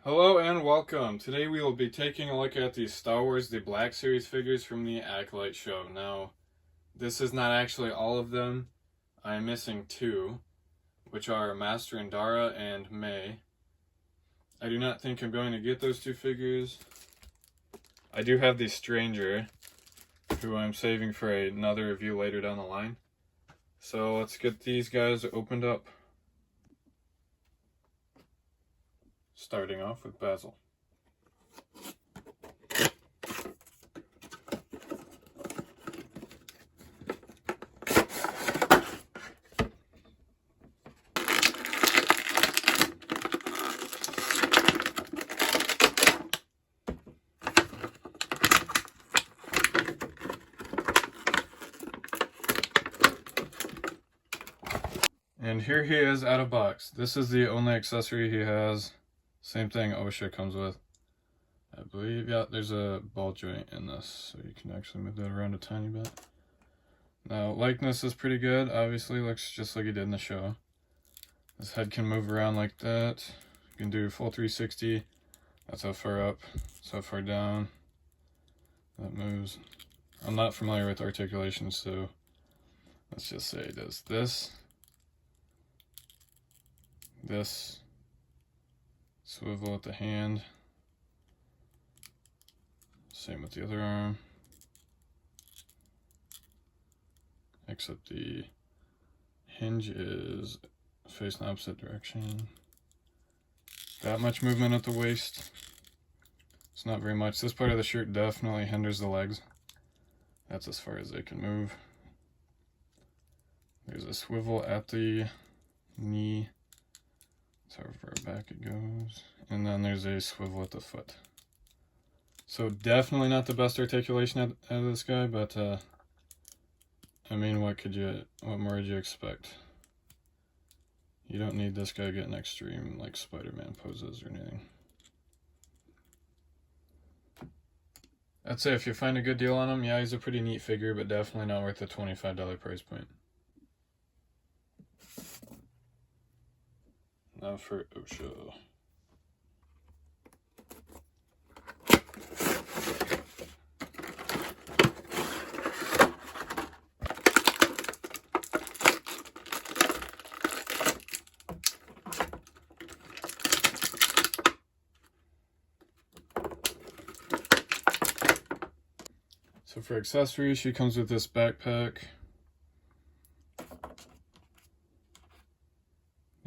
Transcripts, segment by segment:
Hello and welcome. Today we will be taking a look at the Star Wars The Black Series figures from the Acolyte show. Now, this is not actually all of them. I am missing two, which are Master Indara and May. I do not think I'm going to get those two figures. I do have the Stranger, who I'm saving for another review later down the line. So let's get these guys opened up. Starting off with Basil. And here he is out of box. This is the only accessory he has. Same thing OSHA comes with. I believe, yeah, there's a ball joint in this, so you can actually move that around a tiny bit. Now, likeness is pretty good. Obviously, looks just like he did in the show. His head can move around like that. You can do full 360. That's how far up, that's how far down. That moves. I'm not familiar with articulation, so let's just say it does this. This. Swivel at the hand. Same with the other arm. Except the hinge is facing the opposite direction. That much movement at the waist. It's not very much. This part of the shirt definitely hinders the legs. That's as far as they can move. There's a swivel at the knee. That's how far back it goes. And then there's a swivel at the foot. So definitely not the best articulation out of this guy, but I mean, what more would you expect? You don't need this guy getting extreme like Spider-Man poses or anything. I'd say if you find a good deal on him, yeah, he's a pretty neat figure, but definitely not worth the $25 price point. Now for OSHA. So for accessories, she comes with this backpack, a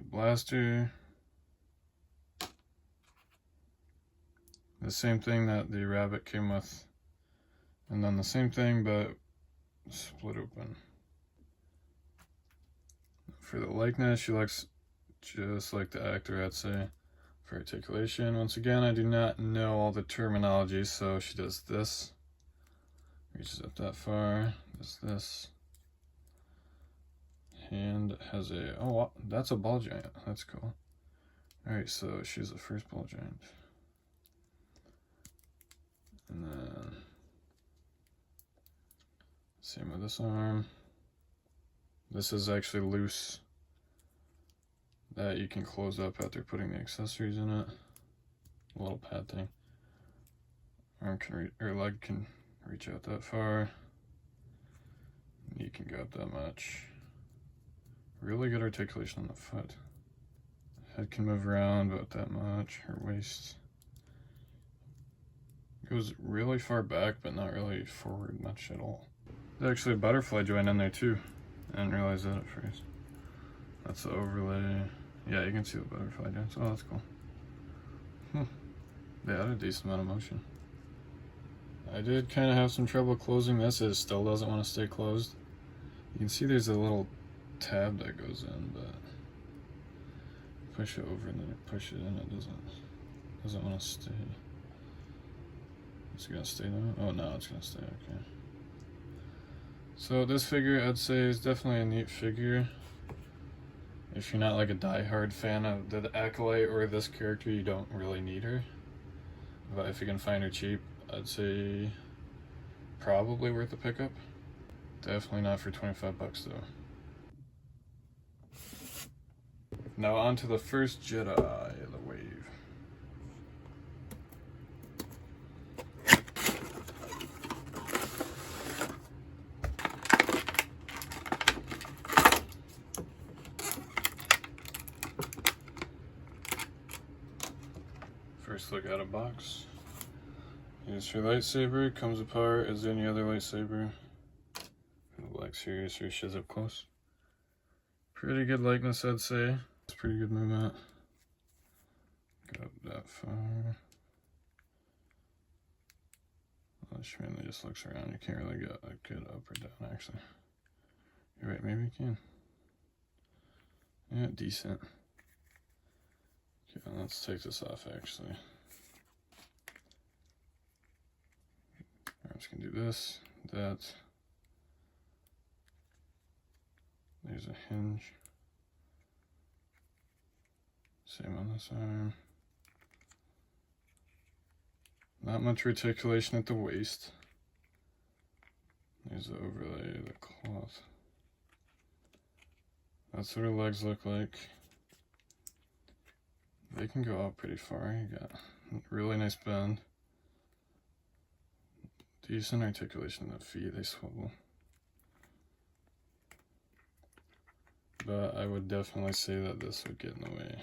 blaster, the same thing that the rabbit came with, and then the same thing but split open. For the likeness, she looks just like the actor, I'd say. For articulation, once again, I do not know all the terminology, so she does this. Reaches up that far, does this. Hand has a, oh, that's a ball joint. That's cool. Alright, so she's the first ball joint. And then, same with this arm. This is actually loose. That you can close up after putting the accessories in it. A little pad thing. Arm can or leg can reach out that far. Knee can go up that much. Really good articulation on the foot. Head can move around about that much. Her waist goes really far back, but not really forward much at all. There's actually a butterfly joint in there too. I didn't realize that at first. That's the overlay. Yeah, you can see the butterfly joints. Oh, that's cool. They had a decent amount of motion. I did kind of have some trouble closing this. It still doesn't want to stay closed. You can see there's a little tab that goes in, but push it over and then push it in, it doesn't want to stay. It's gonna stay now? Oh no, it's gonna stay, okay. So this figure, I'd say, is definitely a neat figure. If you're not like a die-hard fan of the Acolyte or this character, you don't really need her. But if you can find her cheap, I'd say probably worth the pickup. Definitely not for 25 bucks though. Now on to the first Jedi, the wave. First look out of box. Here's your lightsaber. Comes apart as any other lightsaber. Black Series here shows up close. Pretty good likeness, I'd say. It's pretty good movement. Go up that far. Unless you mainly just looks around, you can't really get a good up or down, actually. You're right, maybe you can. Yeah, decent. Okay, let's take this off, actually. I'm just gonna do this, that. There's a hinge. Same on this arm. Not much reticulation at the waist. There's the overlay of the cloth. That's what her legs look like. They can go out pretty far. You got a really nice bend. Decent articulation in the feet, they swivel. But I would definitely say that this would get in the way.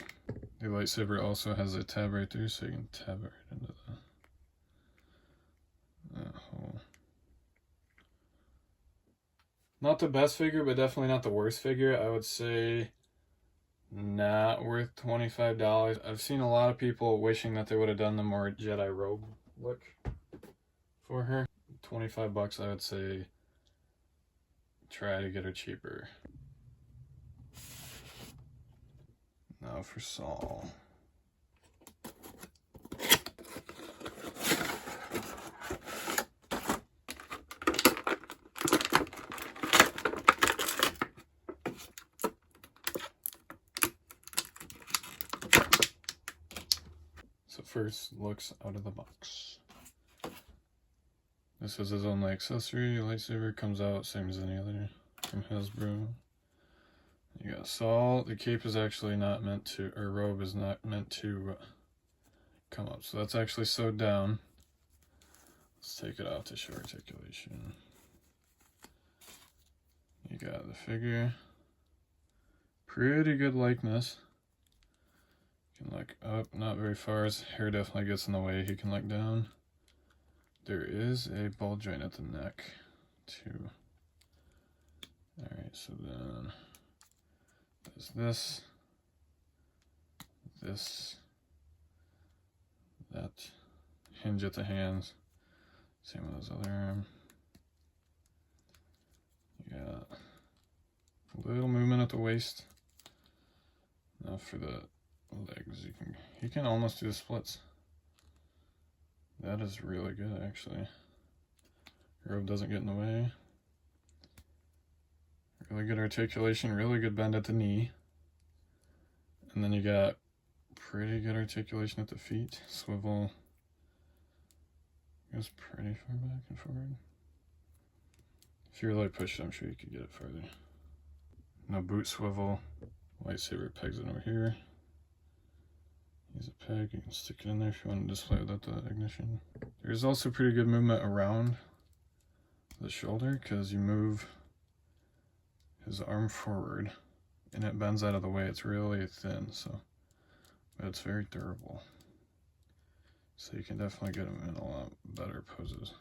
The lightsaber also has a tab right there, so you can tab it right into that hole. Not the best figure, but definitely not the worst figure. I would say not worth $25. I've seen a lot of people wishing that they would have done the more Jedi robe look for her. $25, I would say try to get her cheaper. Now for Saul. So first, looks out of the box. This is his only accessory. Lightsaber comes out same as any other from Hasbro. You got Saul. The cape is actually not meant to, or robe is not meant to come up. So that's actually sewed down. Let's take it out to show articulation. You got the figure. Pretty good likeness. You can look up, not very far. His hair definitely gets in the way. He can look down. There is a ball joint at the neck, too. Alright, so then there's this, that hinge at the hands, same with his other arm. You got a little movement at the waist. Now for the legs, you can almost do the splits. That is really good, actually. Robe doesn't get in the way. Really good articulation, really good bend at the knee. And then you got pretty good articulation at the feet. Swivel goes pretty far back and forward. If you really push it, I'm sure you could get it further. No boot swivel. Lightsaber pegs it over here. Use a peg, you can stick it in there if you want to display without the ignition. There's also pretty good movement around the shoulder because you move his arm forward and it bends out of the way. It's really thin, but it's very durable. So you can definitely get him in a lot better poses.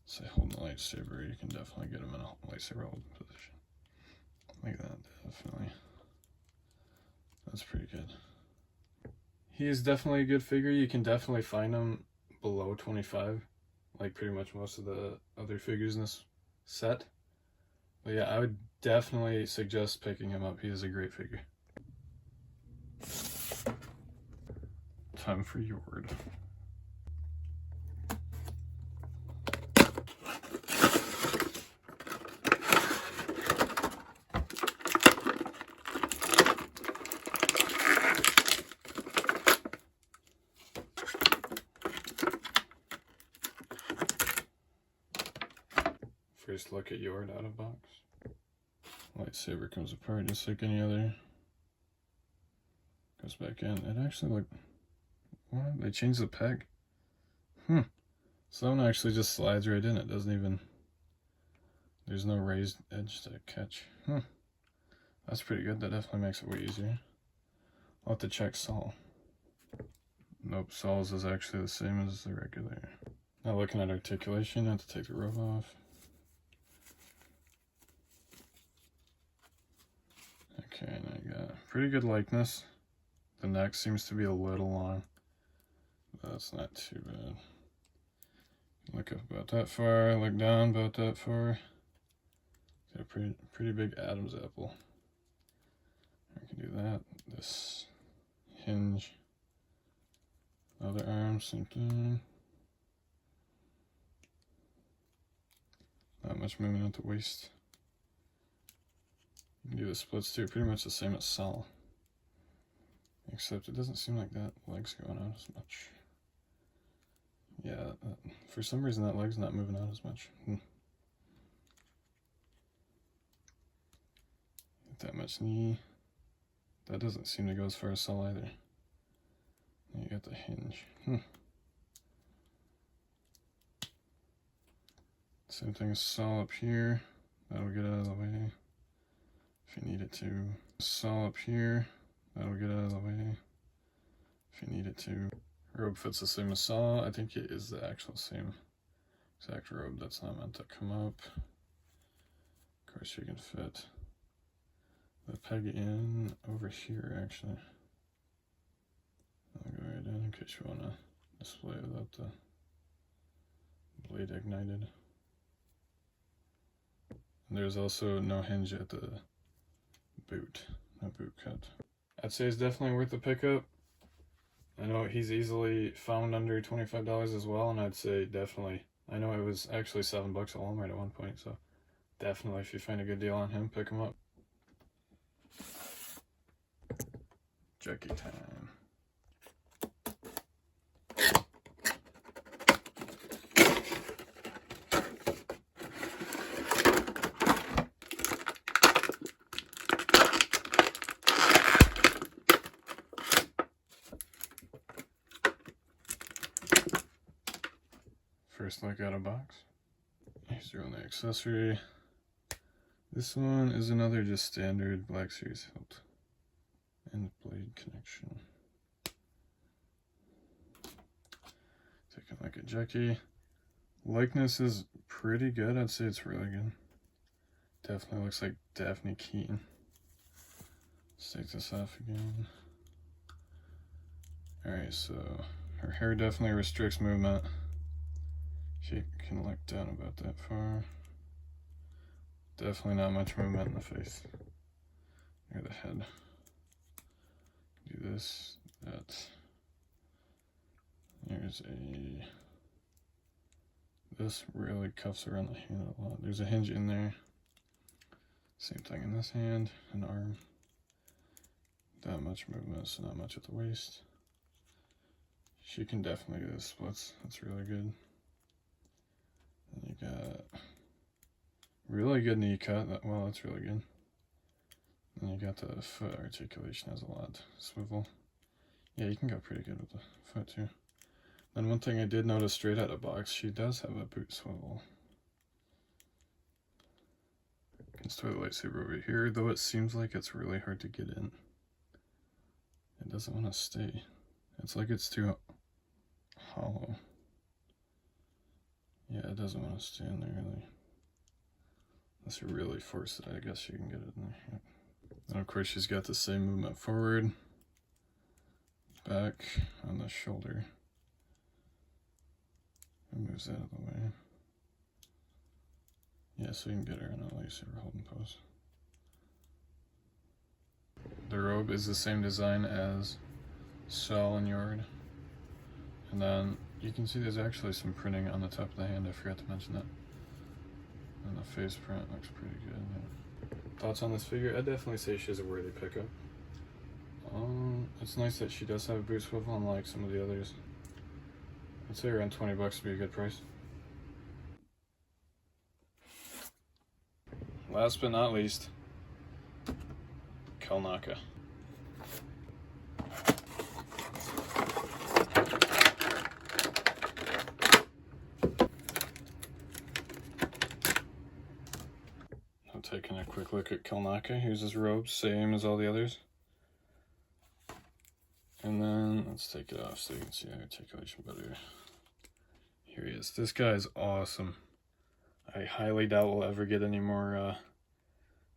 Say holding the lightsaber, you can definitely get him in a lightsaber hold position. Like that, definitely. That's pretty good. He is definitely a good figure. You can definitely find him below 25, like pretty much most of the other figures in this set. But yeah, I would definitely suggest picking him up. He is a great figure. Time for Yord. First look at Yord out of box. Lightsaber comes apart just like any other. Goes back in. It actually looked... What? They changed the peg? So that one actually just slides right in. It doesn't even... There's no raised edge to catch. That's pretty good. That definitely makes it way easier. I'll have to check Saul. Nope, Saul's is actually the same as the regular. Now looking at articulation, I have to take the robe off. Okay, now you got pretty good likeness. The neck seems to be a little long, but that's not too bad. Look up about that far, look down about that far. Got a pretty big Adam's apple. I can do that. This hinge. Other arm, same thing. Not much movement at the waist. You can do the splits too, pretty much the same as Saul. Except it doesn't seem like that leg's going out as much. Yeah, for some reason that leg's not moving out as much. Not that much knee. That doesn't seem to go as far as Saul either. Then you got the hinge. Same thing as Saul up here. That'll get out of the way if you need it to. Saul up here. That'll get out of the way if you need it to. Robe fits the same as Saul. I think it is the actual same exact robe. That's not meant to come up. Of course, you can fit the peg in over here, actually. I'll go right in case you want to display without the blade ignited. And there's also no hinge at the boot, no boot cut. I'd say it's definitely worth the pickup. I know he's easily found under $25 as well, and I'd say definitely. I know it was actually $7 at Walmart at one point, so definitely if you find a good deal on him, pick him up. Jackie time. First look out of box. Here's your only accessory. This one is another just standard Black Series hilt and blade connection. Taking like a Jackie. Likeness is pretty good. I'd say it's really good. Definitely looks like Daphne Keaton. Let's take this off again. Alright, so her hair definitely restricts movement. She can look down about that far. Definitely not much movement in the face. Near the head. Do this, that. There's a... This really cuffs around the hand a lot. There's a hinge in there. Same thing in this hand and arm. That much movement, so not much at the waist. She can definitely do the splits. That's really good. And you got really good knee cut. Well, that's really good. And you got the foot articulation has a lot. Swivel. Yeah, you can go pretty good with the foot too. Then one thing I did notice straight out of box, she does have a boot swivel. You can store the lightsaber over here, though it seems like it's really hard to get in. It doesn't want to stay. It's like it's too hollow. Yeah, it doesn't want to stay in there really. Unless you really force it, I guess you can get it in there. Yep. And of course she's got the same movement forward, back, on the shoulder. It moves that out of the way. Yeah, so you can get her in a lightsaber holding pose. The robe is the same design as Saul and Yord. And then you can see there's actually some printing on the top of the hand. I forgot to mention that. And the face print looks pretty good. Yeah. Thoughts on this figure? I'd definitely say she's a worthy pickup. It's nice that she does have a boot swivel unlike some of the others. I'd say around $20 would be a good price. Last but not least, Kelnaka. Taking a quick look at Kelnaka. Here's his robe, same as all the others. And then Let's take it off so you can see the articulation better. Here he is. This guy is awesome. I highly doubt we'll ever get any more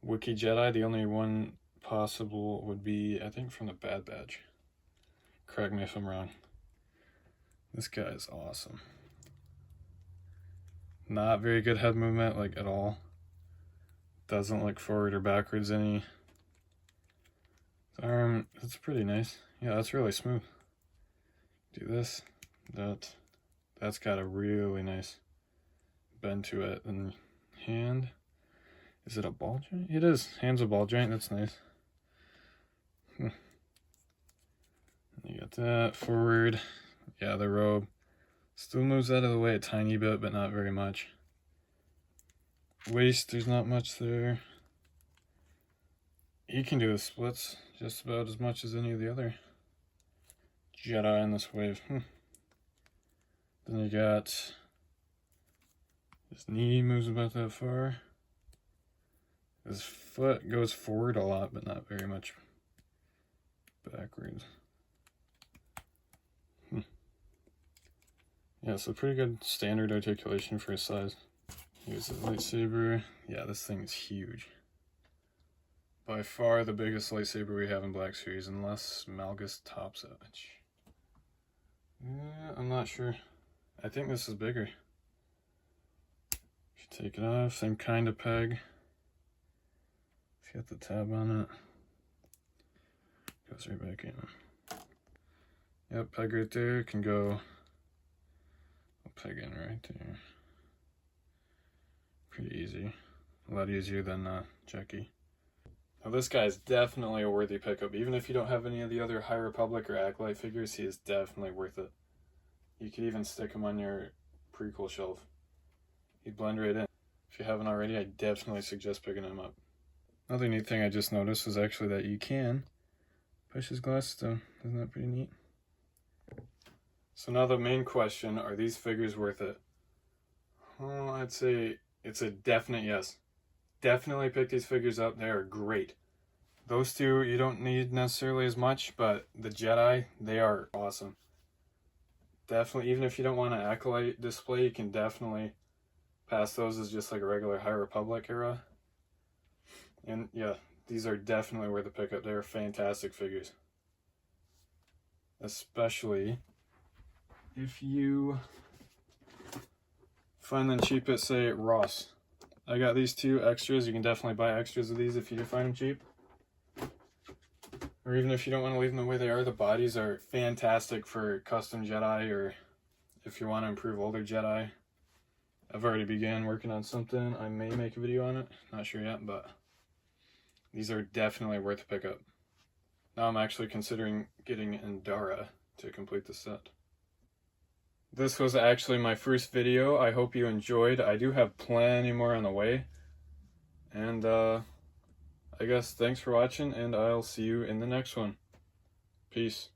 Wookiee Jedi. The only one possible would be, I think, from the Bad Batch. Correct me if I'm wrong. This guy is awesome. Not very good head movement, like, at all. Doesn't look forward or backwards any. His arm, it's pretty nice. Yeah, that's really smooth. Do this, that's got a really nice bend to it. And hand, is it a ball joint? It is. Hand's a ball joint. That's nice. You got that forward. Yeah, the robe still moves out of the way a tiny bit, but not very much. Waist, there's not much there. He can do the splits just about as much as any of the other Jedi in this wave. Then you got his knee moves about that far. His foot goes forward a lot, but not very much backwards. Yeah, so pretty good standard articulation for his size. Here's the lightsaber. Yeah, this thing is huge. By far the biggest lightsaber we have in Black Series, unless Malgus tops it. Yeah, I'm not sure. I think this is bigger. If you take it off, same kind of peg. If you got the tab on it, goes right back in. Yep, peg right there, can go, I'll peg in right there. Pretty easy. A lot easier than Jackie. Now this guy is definitely a worthy pickup. Even if you don't have any of the other High Republic or Acolyte figures, he is definitely worth it. You could even stick him on your prequel shelf. He'd blend right in. If you haven't already, I definitely suggest picking him up. Another neat thing I just noticed was actually that you can push his glasses down. Isn't that pretty neat? So now the main question, are these figures worth it? Well, I'd say it's a definite yes. Definitely pick these figures up. They are great. Those two you don't need necessarily as much, but the Jedi, they are awesome. Definitely, even if you don't want an Acolyte display, you can definitely pass those as just like a regular High Republic era. And yeah, these are definitely worth the pickup. They are fantastic figures. Especially if you find them cheap at, say, Ross. I got these two extras. You can definitely buy extras of these if you do find them cheap. Or even if you don't want to leave them the way they are, the bodies are fantastic for custom Jedi, or if you want to improve older Jedi. I've already began working on something. I may make a video on it. Not sure yet, but these are definitely worth a pickup. Now I'm actually considering getting Endara to complete the set. This was actually my first video. I hope you enjoyed. I do have plenty more on the way. And I guess thanks for watching, and I'll see you in the next one. Peace.